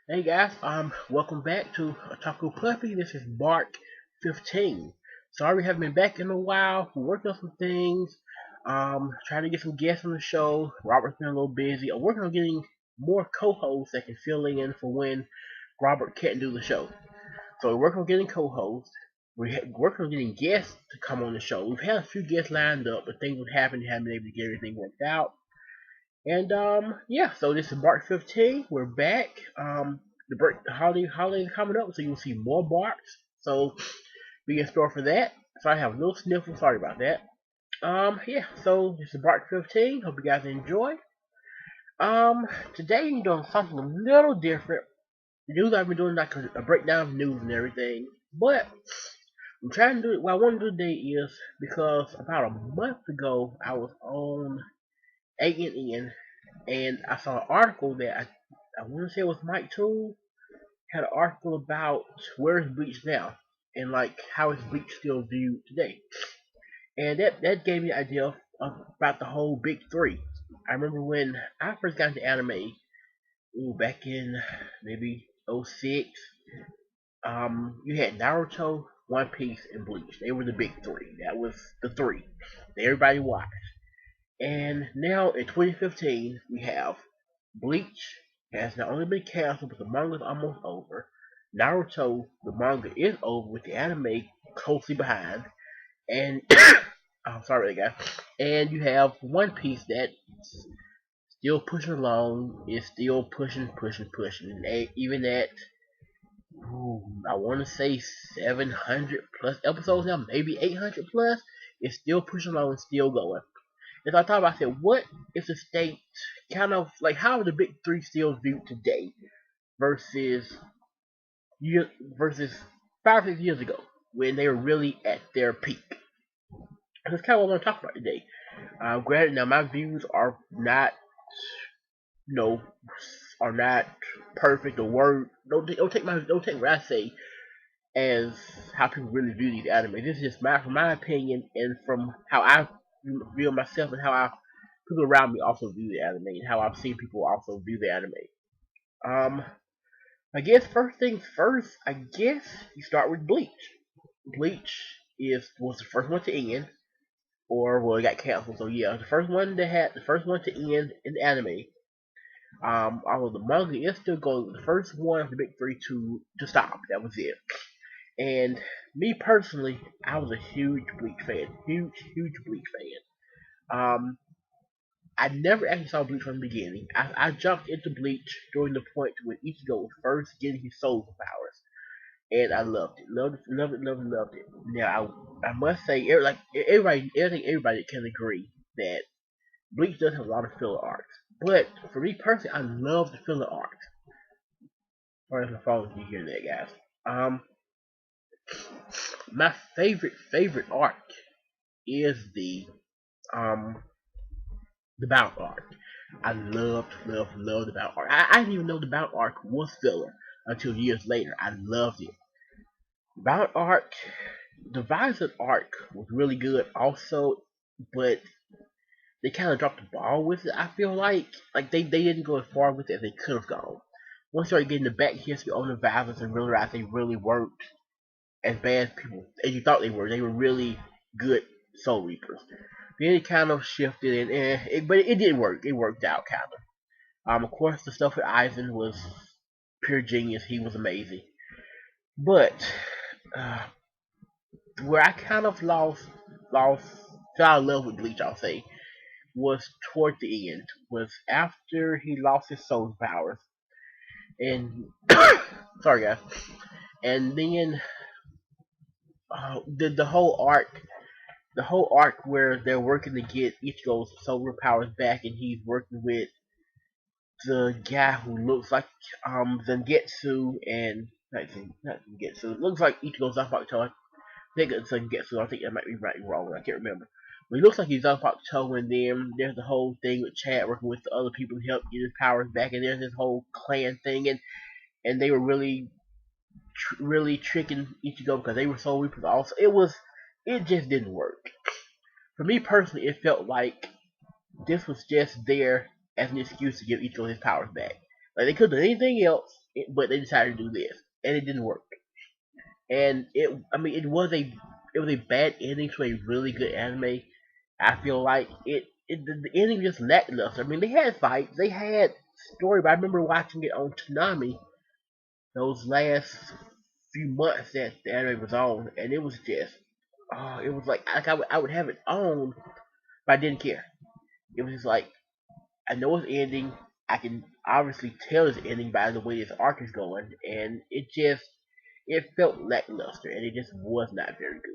Hey guys, welcome back to Otaku Puppy. This is Bark 15. Sorry we haven't been back in a while. We're working on some things. Trying to get some guests on the show. Robert's been a little busy. I'm working on getting more co-hosts that can fill in for when Robert can't do the show. So we're working on getting co-hosts. We're working on getting guests to come on the show. We've had a few guests lined up, but things would happen. We haven't been able to get everything worked out. And yeah, so this is Bark 15. We're back. The holiday is coming up, so you'll see more barks. So be in store for that. So I have a little sniffle. Sorry about that. Yeah. So this is Bark 15. Hope you guys enjoy. Today you're doing something a little different. The news I've been doing like a breakdown of news and everything, but I'm trying to do it. What I want to do today is because about a month ago I was on ANN and I saw an article that I want to say it was Mike Tool had an article about where is Bleach now and like how is Bleach still viewed today, and that gave me an idea about the whole big three. I remember when I first got into anime, back in maybe '06. You had Naruto, One Piece, and Bleach. They were the big three. That was the three that everybody watched. And now in 2015, we have Bleach has not only been canceled, but the manga is almost over. Naruto, the manga is over with the anime closely behind. And I'm sorry, guys. And you have One Piece that still pushing along, is still pushing. And even at I want to say 700 plus episodes now, maybe 800 plus, it's still pushing along and still going. And so I thought about, I said, what is the state kind of like, how are the big three still viewed today versus versus 5 or 6 years ago when they were really at their peak? And that's kind of what I want to talk about today. Granted, now my views are not, you know, are not perfect or word. Don't take what I say as how people really view these anime. This is just from my opinion and from how I view myself and how people around me also view the anime and how I've seen people also view the anime. Um, I guess first things first. I guess you start with Bleach. Bleach was the first one to end, or well, it got canceled. So yeah, the first one to end in the anime. Although the manga is still going, the first one of the big three to stop. That was it. And me personally, I was a huge Bleach fan. Huge Bleach fan. I never actually saw Bleach from the beginning. I jumped into Bleach during the point when Ichigo was first getting his soul powers. And I loved it. Loved it. Now, I must say, everybody can agree that Bleach does have a lot of filler arcs. But for me personally, I love the filler arcs. Sorry if my phone if you hear that, guys. My favorite arc is um the bout arc. I loved the bout arc. I didn't even know the bout arc was filler until years later. I loved it. Bout arc, the Visor arc was really good also, but they kind of dropped the ball with it. I feel like they didn't go as far with it as they could have gone. Once you started getting the back history on the Visors and realized they really weren't as bad as people as you thought they were. They were really good Soul Reapers. Then it kind of shifted, but it did work. It worked out kind of. Of course, the stuff with Aizen was pure genius. He was amazing. But uh, where I kind of lost fell out of love with Bleach, I'll say, was toward the end. Was after he lost his soul powers, and sorry guys, and then the whole arc where they're working to get Ichigo's solar powers back, and he's working with the guy who looks like Zangetsu and not Zangetsu. It looks like Ichigo's Zanpakuto. I think it's Zangetsu. I think I might be right wrong. I can't remember. But he looks like he's Zanpakuto, and then there's the whole thing with Chad working with the other people to help get his powers back, and there's this whole clan thing, and they were really tricking Ichigo because they were so weak. Also, it just didn't work. For me personally, it felt like this was just there as an excuse to give Ichigo his powers back. Like they could have done anything else, but they decided to do this, and it didn't work. And it was a bad ending to a really good anime. I feel like the ending just lackluster. I mean, they had fights, they had story, but I remember watching it on Toonami those last few months that the anime was on, and it was just, oh, it was like I would have it on, but I didn't care. It was just like I know it's ending. I can obviously tell it's ending by the way this arc is going, and it felt lackluster, and it just was not very good.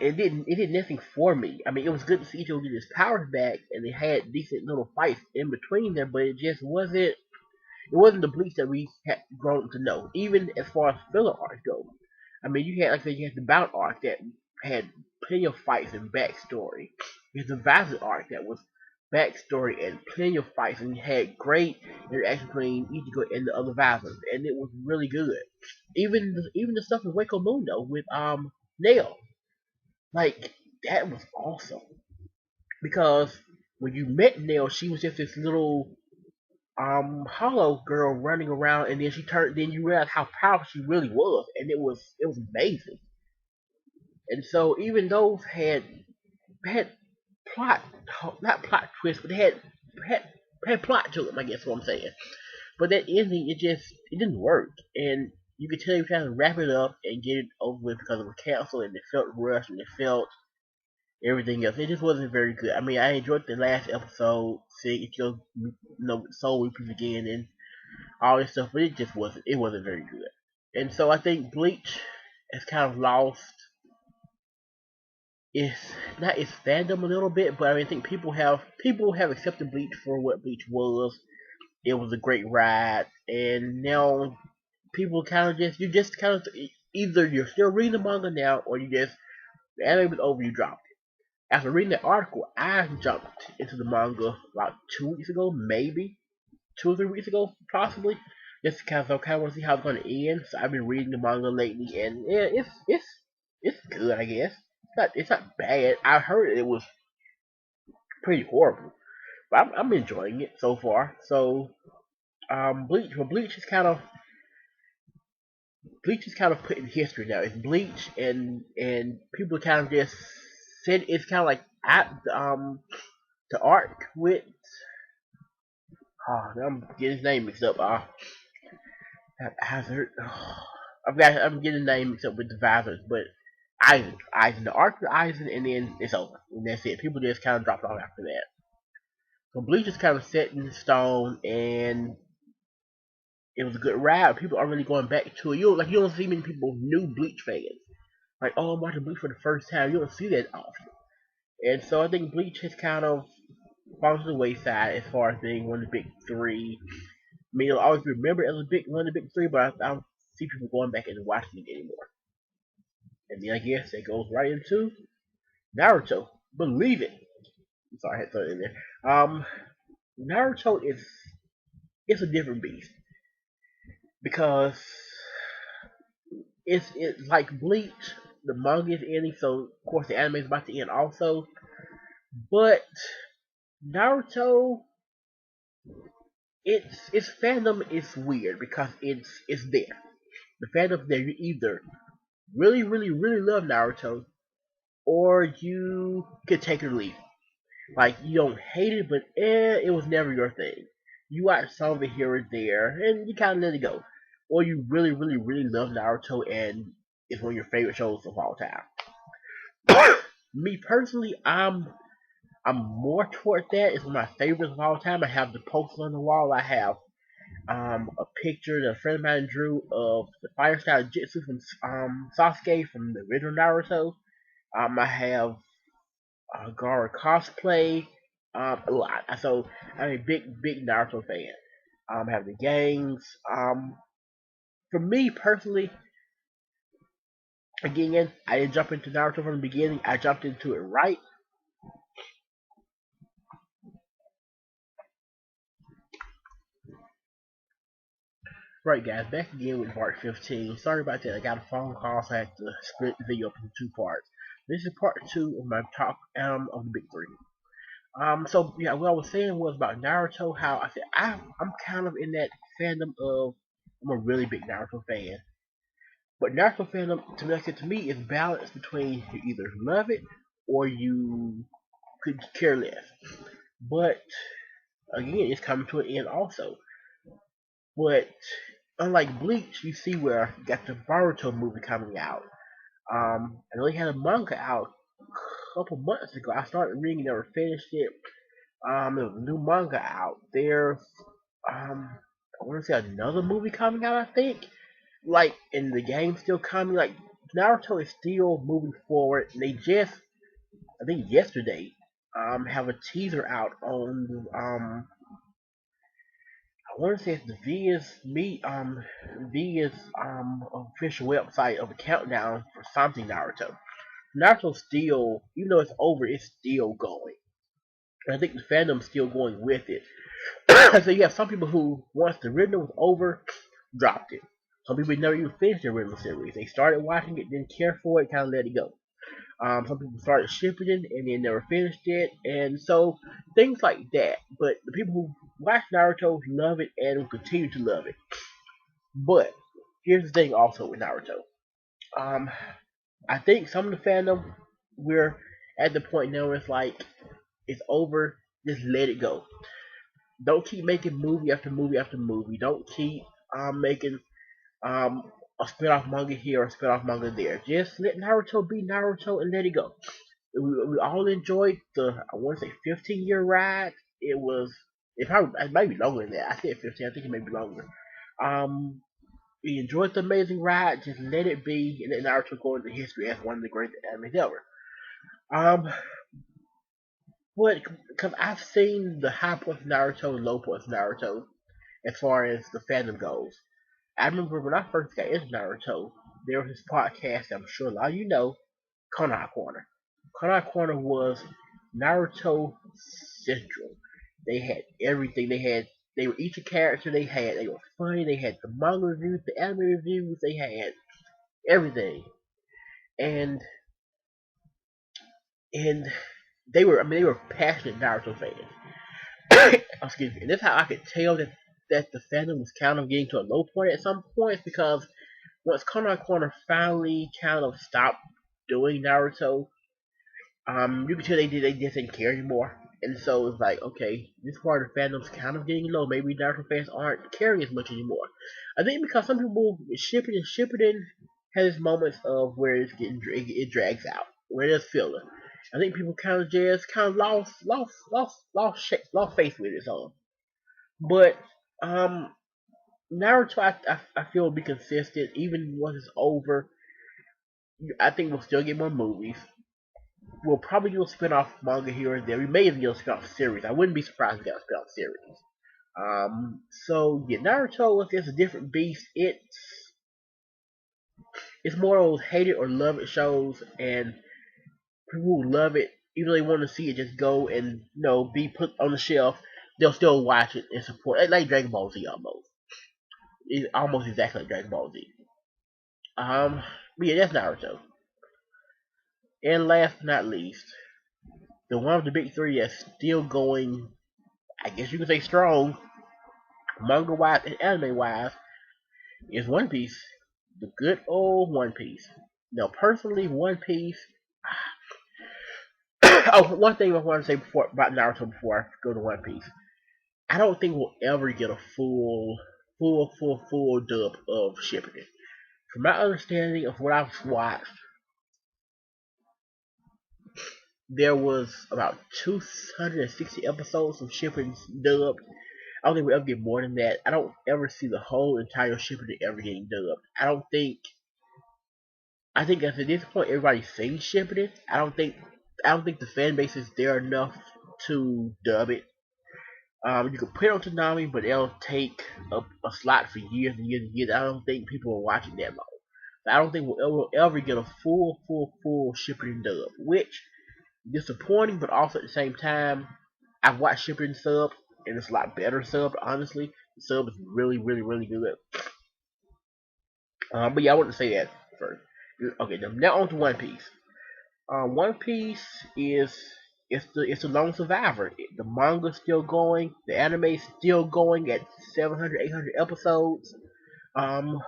It did nothing for me. I mean, it was good to see Ichigo get his powers back, and they had decent little fights in between there, but it just wasn't. It wasn't the Bleach that we had grown to know, even as far as filler arcs go. I mean, you had, like I said, you had the Bound arc that had plenty of fights and backstory. You had the Violet arc that was backstory and plenty of fights, and you had great interaction between Ichigo and the other Violets, and it was really good. Even the stuff with Waco Mundo with Nail, like that was awesome because when you met Nail, she was just this little hollow girl running around, and then you realize how powerful she really was, and it was amazing. And so even those had plot, not plot twists, but they had had plot to them, I guess what I'm saying. But that ending, it didn't work, and you could tell you were trying to wrap it up and get it over with because it was canceled, and it felt rushed, and it felt everything else. It just wasn't very good. I mean, I enjoyed the last episode, seeing it go, Soul Reapers again, and all this stuff, but it wasn't very good. And so I think Bleach has kind of lost its not its fandom a little bit, but I mean I think people have accepted Bleach for what Bleach was. It was a great ride, and now people kind of just you just kind of either you're still reading the manga now, or you just the anime is over, you dropped it. After reading that article, I jumped into the manga about 2 weeks ago, maybe 2 or 3 weeks ago, possibly. Just because I kind of want to see how it's going to end. So I've been reading the manga lately, and yeah, it's good, I guess. It's not bad. I heard it was pretty horrible, but I'm enjoying it so far. So Bleach is kind of put in history now. It's Bleach, and people kind of just said it's kind of like at the arc with. Oh, I'm getting his name mixed up. Hazard. I'm getting the name mixed up with the Vizors, but Eisen, the arc with Eisen, and then it's over, and that's it. People just kind of dropped off after that. So Bleach is kind of set in stone, and it was a good ride. People are really going back to it. You don't see many people new Bleach fans. Like, oh, I'm watching Bleach for the first time. You don't see that often. And so I think Bleach has kind of fallen to the wayside as far as being one of the big three. I mean, it'll always be remembered as one of the big three, but I don't see people going back and watching it anymore. And then I guess it goes right into Naruto. Believe it. I'm sorry, I had to throw it in there. Naruto is it's a different beast because it's like Bleach. The manga is ending, so of course the anime is about to end also. But Naruto, its fandom is weird because it's there. The fandom's there. You either really, really, really love Naruto, or you could take it or leave it. Like you don't hate it, but it was never your thing. You watch some of it here or there, and you kind of let it go. Or you really, really, really love Naruto, and it's one of your favorite shows of all time. Me personally, I'm more toward that. It's one of my favorites of all time. I have the poster on the wall. I have a picture that a friend of mine drew of the fire style jutsu from Sasuke from the original Naruto. I have Gara cosplay. A lot. So I'm a big Naruto fan. I have the games. For me personally, again, I didn't jump into Naruto from the beginning. I jumped into it right. Right, guys, back again with part 15. Sorry about that. I got a phone call, so I had to split the video up into two parts. This is part two of my talk of the big three. So yeah, what I was saying was about Naruto. How I said I'm kind of in that fandom of I'm a really big Naruto fan, but Naruto fandom to me, like I said, to me, is balanced between you either love it or you could care less. But again, it's coming to an end also. But unlike Bleach, you see where you got the Boruto movie coming out. I know they had a manga out a couple months ago. I started reading, never finished it. There's a new manga out. There's I want to say another movie coming out. I think like and the game still coming. Like Naruto is still moving forward. And they just I think yesterday have a teaser out on I want to say it's the Via's official website of a countdown for something Naruto. Naruto's still, even though it's over, it's still going. And I think the fandom's still going with it. So you have some people who, once the original was over, dropped it. Some people never even finished the original series. They started watching it, didn't care for it, kind of let it go. Some people started shipping it and then never finished it, and so things like that. But the people who watch Naruto love it and will continue to love it. But here's the thing also with Naruto. Um, I think some of the fandom we're at the point now where it's like it's over. Just let it go. Don't keep making movie after movie after movie. Don't keep making um a spin-off manga here or a spin-off manga there. Just let Naruto be Naruto and let it go. We all enjoyed the I want to say 15-year ride. It was it might be longer than that. I said 15. I think it may be longer. Um, we enjoyed the amazing ride. Just let it be, and let Naruto go into history as one of the greatest animes ever. Um, but because I've seen the high points of Naruto and low points of Naruto as far as the fandom goes. I remember when I first got into Naruto, there was this podcast I'm sure a lot of you know, Konoha Corner. Konoha Corner was Naruto Central. They had everything. They were each a character they had. They were funny. They had the manga reviews, the anime reviews. They had everything, and and they were passionate Naruto fans. Excuse me. And that's how I could tell that the fandom was kind of getting to a low point at some points because once Konoha Corner finally kind of stopped doing Naruto, you can tell they just didn't care anymore. And so it's like, okay, this part of the fandom's kind of getting low. Maybe Naruto fans aren't caring as much anymore. I think because some people ship it in has moments of where it drags out, where there's filler. I think people kind of lost faith with it. So, but um, Naruto, I feel will be consistent even once it's over. I think we'll still get more movies. We'll probably do a spin-off manga here and there. We may even get a spin-off series. I wouldn't be surprised if we got a spin-off series. So yeah, Naruto is a different beast. It's more of those hate it or love it shows, and people who love it, even though they want to see it just go and be put on the shelf, they'll still watch it and support it, like Dragon Ball Z almost. It's almost exactly like Dragon Ball Z. But yeah, that's Naruto. And last but not least, the one of the big three that's still going, I guess you could say strong, manga wise and anime wise, is One Piece. The good old One Piece. Now, personally, One Piece. Oh, one thing I want to say before about Naruto before I go to One Piece. I don't think we'll ever get a full dub of Shippuden. From my understanding of what I've watched, there was about 260 episodes of Shippuden dubbed. I don't think we'll ever get more than that. I don't ever see the whole entire Shippuden ever getting dubbed. I think at this point everybody sings Shippuden. I don't think the fan base is there enough to dub it. You can put it on Toonami, but it'll take a slot for years and years and years. I don't think people are watching that long. I don't think we'll ever get a full Shippuden dub, which is disappointing, but also at the same time, I've watched Shippuden sub, and it's a lot better sub. Honestly, the sub is really good. But yeah, I want to say that first. Okay, now on to One Piece. One Piece is it's the lone survivor. The manga's still going. The anime's still going at 700, 800 episodes. Um,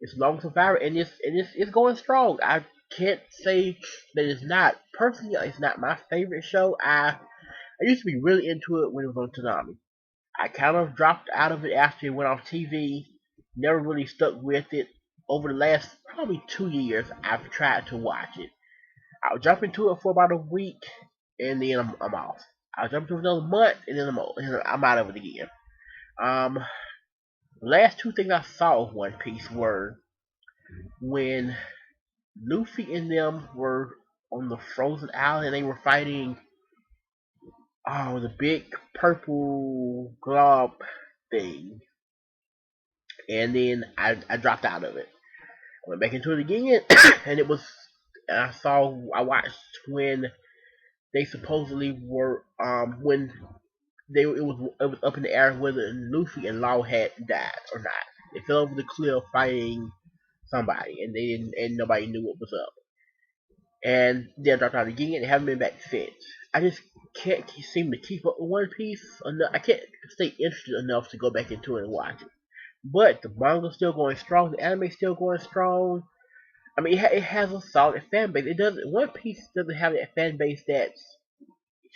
it's lone survivor, and it's going strong. I can't say that it's not. Personally, it's not my favorite show. I used to be really into it when it was on Toonami. I kind of dropped out of it after it went off TV. Never really stuck with it. Over the last probably 2 years, I've tried to watch it. I'll jump into it for about a week, and then I'm off. I'll jump into another month, and then I'm out of it again. Um, the last two things I saw of One Piece were when Luffy and them were on the frozen island and they were fighting the big purple glob thing. And then I dropped out of it. I went back into it again, and it was. And I watched when they supposedly were when it was up in the air whether Luffy and Law had died or not. They fell over the cliff fighting somebody, and they didn't, and nobody knew what was up. And then I dropped out again, and haven't been back since. I just can't seem to keep up with One Piece enough. I can't stay interested enough to go back into it and watch it. But the manga's still going strong. The anime's still going strong. I mean, it has a solid fan base. It doesn't. One Piece doesn't have that fan base that's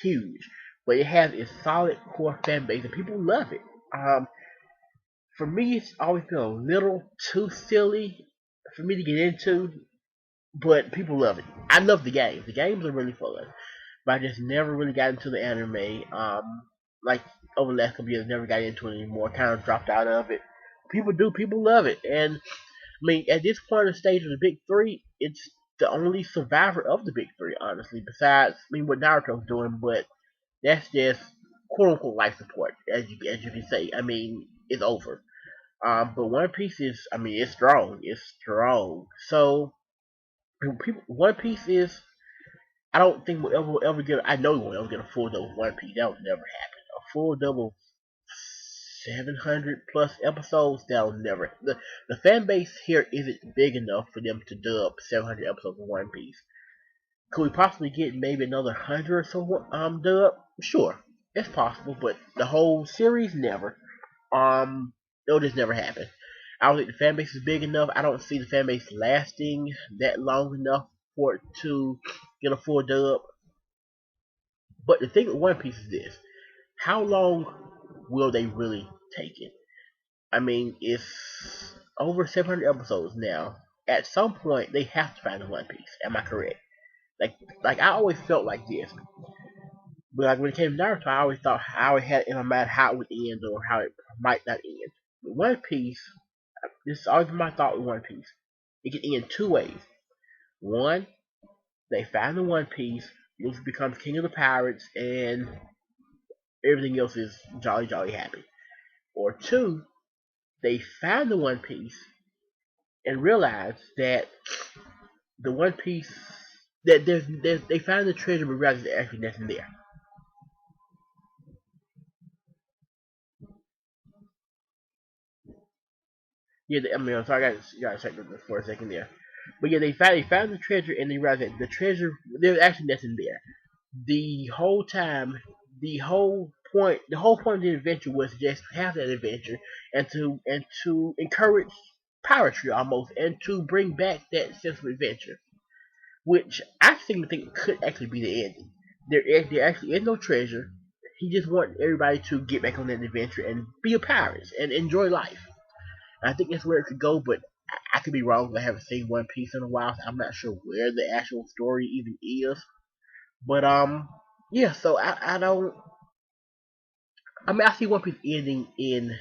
huge, but it has a solid core fan base, and people love it. For me, it's always been a little too silly for me to get into, but people love it. I love the games. The games are really fun, but I just never really got into the anime. Like over the last couple years, never got into it anymore. Kind of dropped out of it. People do. People love it, and I mean, at this point in the stage of the big three, it's the only survivor of the big three, honestly. Besides, I mean, what Naruto's doing, but that's just quote unquote life support, as you can say. I mean, it's over. But One Piece is, I mean, it's strong. It's strong. So One Piece is. I don't think we'll ever get. I know we won't ever get a full double One Piece. That would never happen. A full double 700 plus episodes. That'll never. The fan base here isn't big enough for them to dub 700 episodes of One Piece. Could we possibly get maybe another 100 or so dub? Sure, it's possible, but the whole series never. It'll just never happen. I don't think the fan base is big enough. I don't see the fan base lasting that long enough for it to get a full dub. But the thing with One Piece is this: how long will they really take it? I mean, it's over 700 episodes now. At some point, they have to find the One Piece. Am I correct? Like I always felt like this. But like when it came to Naruto, I always had in my mind how it would end or how it might not end. But One Piece, this is always my thought with One Piece. It can end two ways. One, they find the One Piece, Luffy becomes king of the pirates, and everything else is jolly jolly happy. Or two, they find the One Piece and realize that the One Piece that they find the treasure but realize there's actually nothing there. Yeah, I mean, I'm sorry, I got to check this for a second there. But yeah, they found the treasure and they realized that the treasure there's actually nothing there. The whole time, the whole point of the adventure was to just have that adventure and to encourage piracy almost and to bring back that sense of adventure, which I seem to think could actually be the ending. There actually is no treasure. He just wants everybody to get back on that adventure and be a pirate and enjoy life. I think that's where it could go, but I could be wrong. I haven't seen One Piece in a while, so I'm not sure where the actual story even is. But yeah. So I don't. I mean, I see One Piece ending in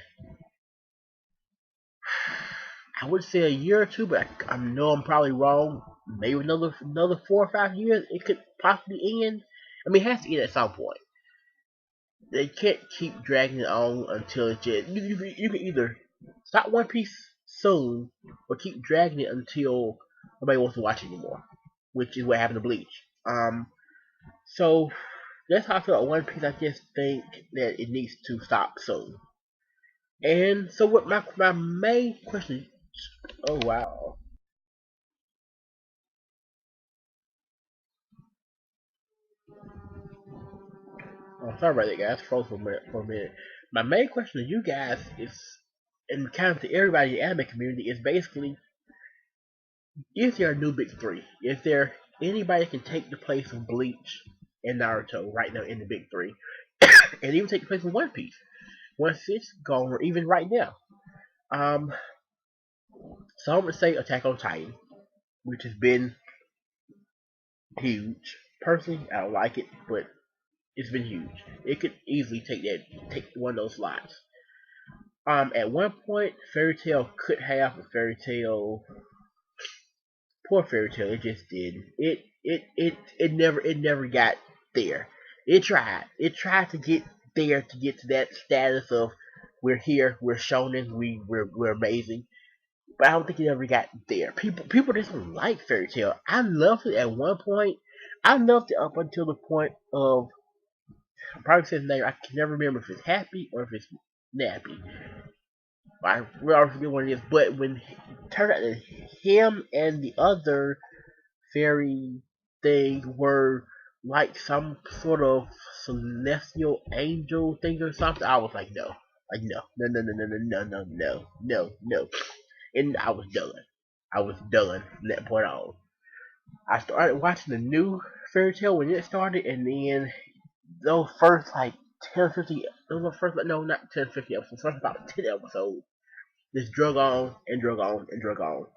I would say a year or two, but I know I'm probably wrong. Maybe another 4 or 5 years it could possibly end. I mean, it has to end at some point. They can't keep dragging it on until it's just you can either stop One Piece soon or keep dragging it until nobody wants to watch it anymore, which is what happened to Bleach. So that's how I feel about One Piece. I just think that it needs to stop soon. And so what my main question? Oh wow. Oh, sorry about that, guys. Froze for a minute. My main question to you guys is, and kind of to everybody in the anime community, is basically: is there a new big three? Is there anybody that can take the place of Bleach and Naruto right now in the big three, and even take the place of One Piece once it's gone, or even right now? Um, some would say Attack on Titan, which has been huge. Personally, I don't like it, but it's been huge. It could easily take one of those slots. At one point, Fairy Tail could have a Fairy Tail. Poor Fairy Tail, it just didn't. It never got there. It tried. It tried to get there, to get to that status of we're here, we're shonen, we're amazing. But I don't think it ever got there. People just don't like Fairy Tail. I loved it at one point. I loved it up until the point of, I probably said his name. I can never remember if it's Happy or if it's Nappy. I really forget what it is. But when it turned out that him and the other fairy thing were like some sort of celestial angel thing or something, I was like, no. Like, no. No, no, no, no, no, no, no, no, no, no. And I was done. I was done from that point on. I started watching the new Fairy Tale when it started, and then those first like 10, 50, those were first, no, not 10, 50 episodes, first about 10 episodes, just drug on and drug on and drug on.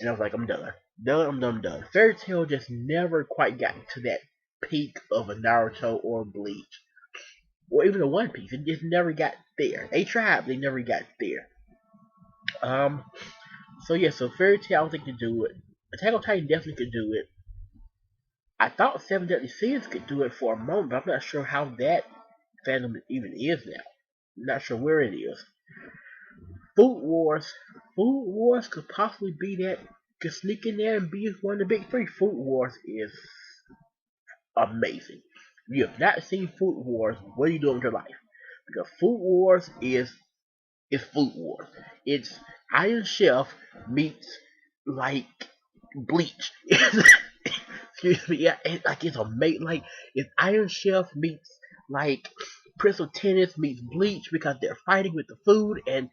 And I was like, I'm done. I'm done. Fairy Tail just never quite got to that peak of a Naruto or Bleach. Or even a One Piece. It just never got there. They tried, but they never got there. So yeah, so Fairy Tail, I don't think could do it. Attack on Titan definitely could do it. I thought Seven Deadly Sins could do it for a moment, but I'm not sure how that fandom even is now. I'm not sure where it is. Food Wars. Food Wars could possibly be that. Could sneak in there and be one of the big three. Food Wars is amazing. If you have not seen Food Wars, what are you doing with your life? Because Food Wars is Food Wars. It's Iron Chef meets like Bleach. Excuse me, yeah, it's amazing. Like if Iron Chef meets like Prince of Tennis meets Bleach because they're fighting with the food, and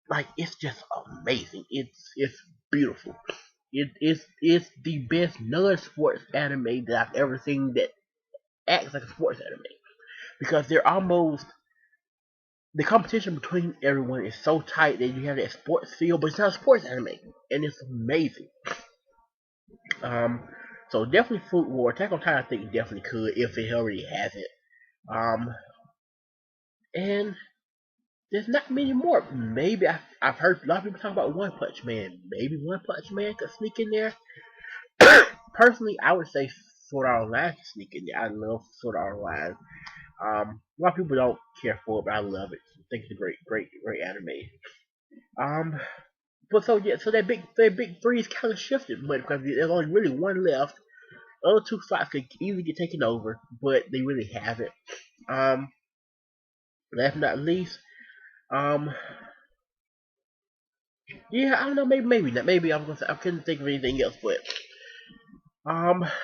like it's just amazing. It's beautiful. It's the best non-sports anime that I've ever seen that acts like a sports anime, because they're almost, the competition between everyone is so tight that you have that sports feel, but it's not a sports anime, and it's amazing. Um, so definitely Food War. Attack on Titan, I think definitely could if it already hasn't. Um, and there's not many more. Maybe I've heard a lot of people talk about One Punch Man. Maybe One Punch Man could sneak in there. Personally, I would say Sword Art Online could sneak in there. I love Sword Art Online. A lot of people don't care for it, but I love it. I think it's a great anime. Um, but so yeah, so that big three is kind of shifted, but because there's only really one left. The other two slots could easily get taken over, but they really haven't. Um, last but not least, um, yeah, I don't know, maybe not. Maybe I'm gonna say I couldn't think of anything else, but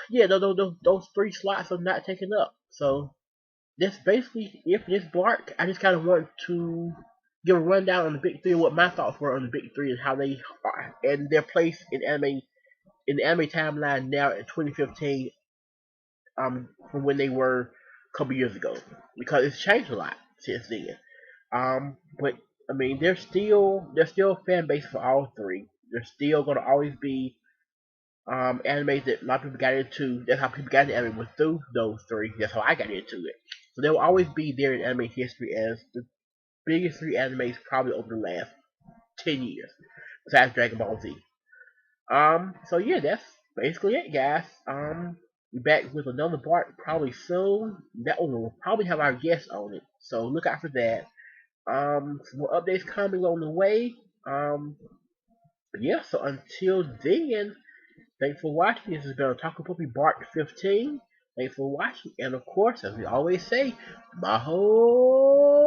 yeah, those three slots are not taken up. So that's basically it for this block. I just kind of want to give a rundown on the big three and what my thoughts were on the big three and how they are and their place in the anime timeline now in 2015, from when they were a couple years ago, because it's changed a lot since then. But I mean, there's still a fan base for all three. There's still gonna always be animes that a lot of people got into. That's how people got into anime, was through those three. That's how I got into it. So they will always be there in anime history as the biggest three animes probably over the last 10 years, besides Dragon Ball Z. So yeah, that's basically it, guys. Be back with another part probably soon. That one will probably have our guest on it, so look out for that. Some more updates coming on the way. Yeah. So until then, thanks for watching. This has been Otaku Puppy Bart 15. Thanks for watching, and of course, as we always say, Maho.